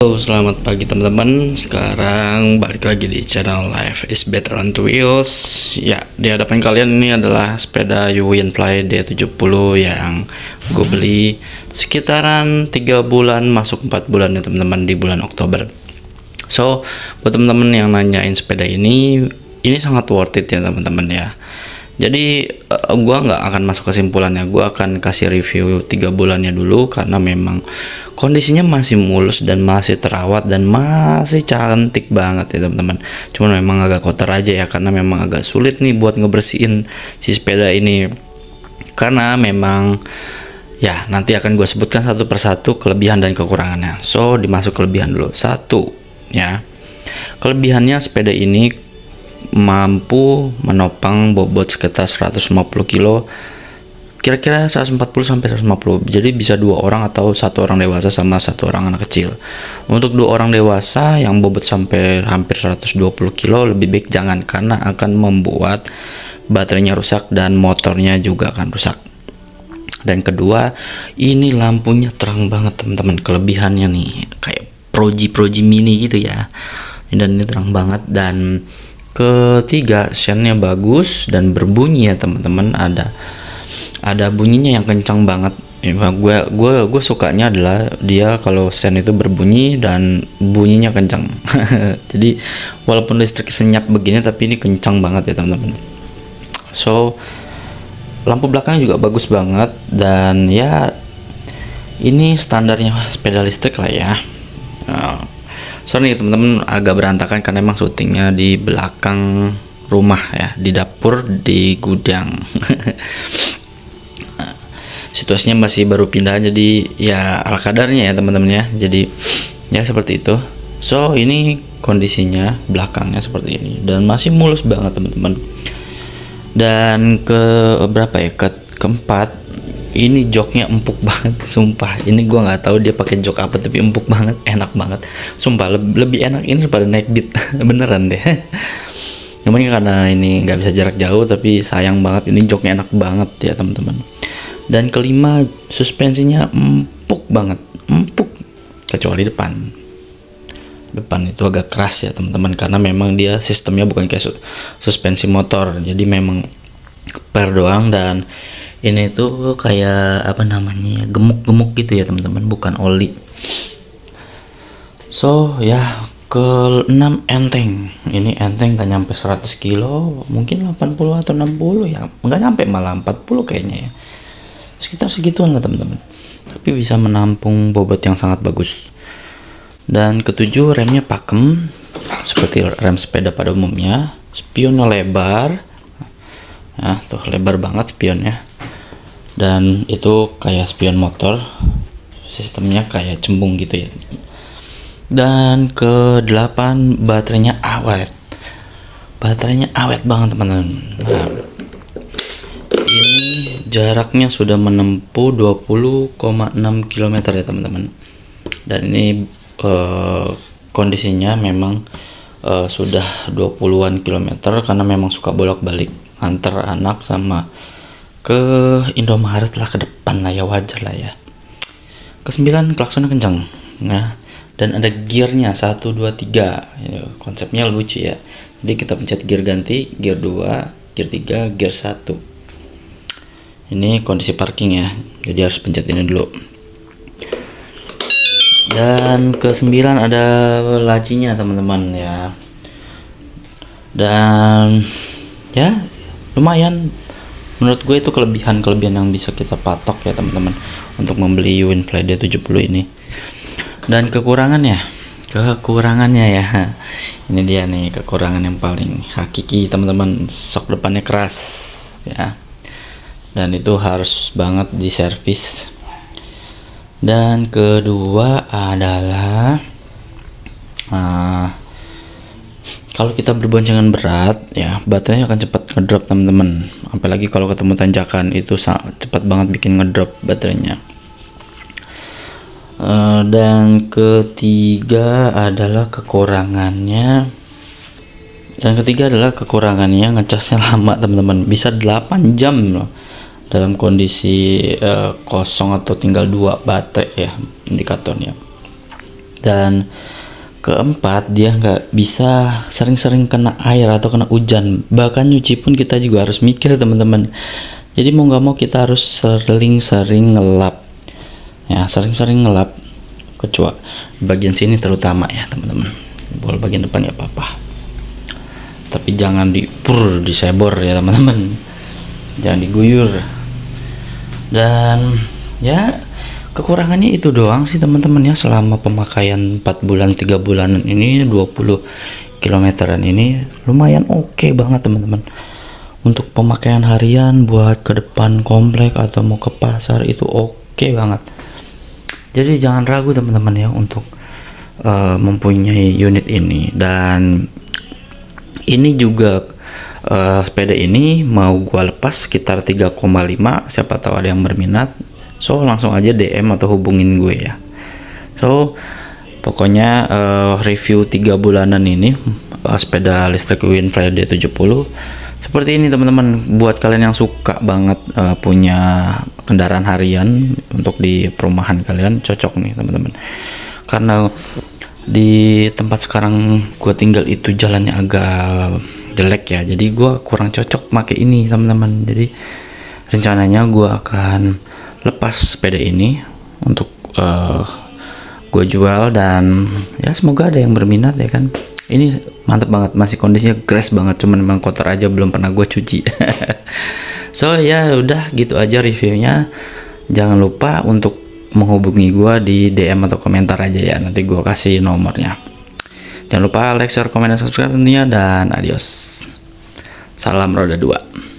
Halo, selamat pagi teman-teman. Sekarang balik lagi di channel Life is Better on Two Wheels. Ya, di hadapan kalian ini adalah sepeda Uwinfly D70 yang gue beli sekitaran 3 bulan masuk 4 bulan ya teman-teman, di bulan Oktober. So, buat teman-teman yang nanyain sepeda ini sangat worth it ya teman-teman ya. Jadi gua nggak akan masuk kesimpulannya, gua akan kasih review 3 bulannya dulu karena memang kondisinya masih mulus dan masih terawat dan masih cantik banget ya teman-teman. Cuman memang agak kotor aja ya, karena memang agak sulit nih buat ngebersihin si sepeda ini, karena memang ya nanti akan gue sebutkan satu persatu kelebihan dan kekurangannya. So, dimasuk kelebihan dulu. Satu ya, kelebihannya sepeda ini mampu menopang bobot sekitar 150 kilo, kira-kira 140 sampai 150. Jadi bisa 2 orang atau 1 orang dewasa sama 1 orang anak kecil. Untuk 2 orang dewasa yang bobot sampai hampir 120 kilo lebih baik jangan, karena akan membuat baterainya rusak dan motornya juga akan rusak. Dan kedua, ini lampunya terang banget teman-teman. Kelebihannya nih kayak Proji mini gitu ya. Dan ini terang banget. Dan ketiga, soundnya bagus dan berbunyi ya teman-teman. Ada bunyinya yang kencang banget. Gue sukanya adalah dia kalau sound itu berbunyi dan bunyinya kencang. Jadi walaupun listrik senyap begini, tapi ini kencang banget ya teman-teman. So, lampu belakangnya juga bagus banget, dan ya ini standarnya sepeda listrik lah ya. Sorry teman-teman, agak berantakan karena emang syutingnya di belakang rumah ya, di dapur, di gudang. Situasinya masih baru pindah, jadi ya ala kadarnya ya teman-teman ya. Jadi ya seperti itu. So, ini kondisinya belakangnya seperti ini dan masih mulus banget teman-teman. Dan keempat, ini joknya empuk banget, sumpah. Ini gua nggak tahu dia pakai jok apa, tapi empuk banget, enak banget, sumpah. Lebih enak ini daripada naik beat. Beneran deh. Cuman karena ini nggak bisa jarak jauh, tapi sayang banget, ini joknya enak banget ya teman-teman. Dan kelima, suspensinya empuk banget, empuk, kecuali depan itu agak keras ya teman-teman, karena memang dia sistemnya bukan kayak suspensi motor, jadi memang per doang. Dan ini tuh kayak apa namanya, gemuk gitu ya teman-teman, bukan oli. So ya, ke-6 enteng. Ini enteng, gak nyampe 100 kilo, mungkin 80 atau 60 ya, nggak nyampe, malah 40 kayaknya ya, sekitar segituan lah teman-teman, tapi bisa menampung bobot yang sangat bagus. Dan ketujuh, remnya pakem seperti rem sepeda pada umumnya. Spionnya lebar, nah tuh lebar banget spionnya, dan itu kayak spion motor, sistemnya kayak cembung gitu ya. Dan ke-8, baterainya awet banget teman-teman. Nah, ini jaraknya sudah menempuh 20,6 km ya teman-teman. Dan ini kondisinya memang sudah 20-an kilometer, karena memang suka bolak-balik antar anak sama ke Indomaret lah, ke depan lah ya, wajar lah ya. Ke-9, klaksonnya kencang. Nah, dan ada gearnya 1, 2, 3 ya, konsepnya lucu ya. Jadi kita pencet gear ganti, gear 2, gear 3, gear 1. Ini kondisi parking ya, jadi harus pencet ini dulu. Dan ke-9 ada lacinya teman-teman ya. Dan ya lumayan, menurut gue itu kelebihan yang bisa kita patok ya teman-teman untuk membeli Uwinfly D70 ini. Dan kekurangannya ya, ini dia nih kekurangan yang paling hakiki teman-teman. Sok depannya keras ya, dan itu harus banget diservis. Dan kedua adalah kalau kita berboncengan berat ya, baterainya akan cepat ngedrop teman-teman. Apalagi kalau ketemu tanjakan, itu cepat banget bikin ngedrop baterainya. Dan ketiga adalah kekurangannya. Ngecasnya lama teman-teman, bisa 8 jam loh dalam kondisi kosong atau tinggal 2 baterai ya indikatornya. Dan keempat, dia nggak bisa sering-sering kena air atau kena hujan. Bahkan nyuci pun kita juga harus mikir teman-teman. Jadi mau nggak mau kita harus sering-sering ngelap. Ya, sering-sering ngelap. Kecuali bagian sini terutama ya teman-teman. Boleh bagian depan nggak apa-apa. Tapi jangan disebor ya teman-teman. Jangan diguyur. Dan ya kekurangannya itu doang sih teman-teman ya, selama pemakaian 4 bulan 3 bulanan ini 20 kilometeran ini lumayan oke banget teman-teman. Untuk pemakaian harian buat ke depan komplek atau mau ke pasar itu oke banget. Jadi jangan ragu teman-teman ya untuk mempunyai unit ini. Dan ini juga sepeda ini mau gua lepas sekitar 3,5, siapa tahu ada yang berminat. So langsung aja DM atau hubungin gue ya. So pokoknya review 3 bulanan ini sepeda listrik Winfly D70 seperti ini teman-teman. Buat kalian yang suka banget punya kendaraan harian untuk di perumahan kalian, cocok nih teman-teman. Karena di tempat sekarang gue tinggal itu jalannya agak jelek ya, jadi gue kurang cocok pakai ini teman-teman. Jadi rencananya gue akan lepas sepeda ini untuk gue jual, dan ya semoga ada yang berminat ya kan. Ini mantep banget, masih kondisinya grass banget, cuman memang kotor aja, belum pernah gue cuci. So ya udah gitu aja reviewnya. Jangan lupa untuk menghubungi gue di DM atau komentar aja ya, nanti gue kasih nomornya. Jangan lupa like, share, komen, dan subscribe tentunya, dan adios. Salam roda 2.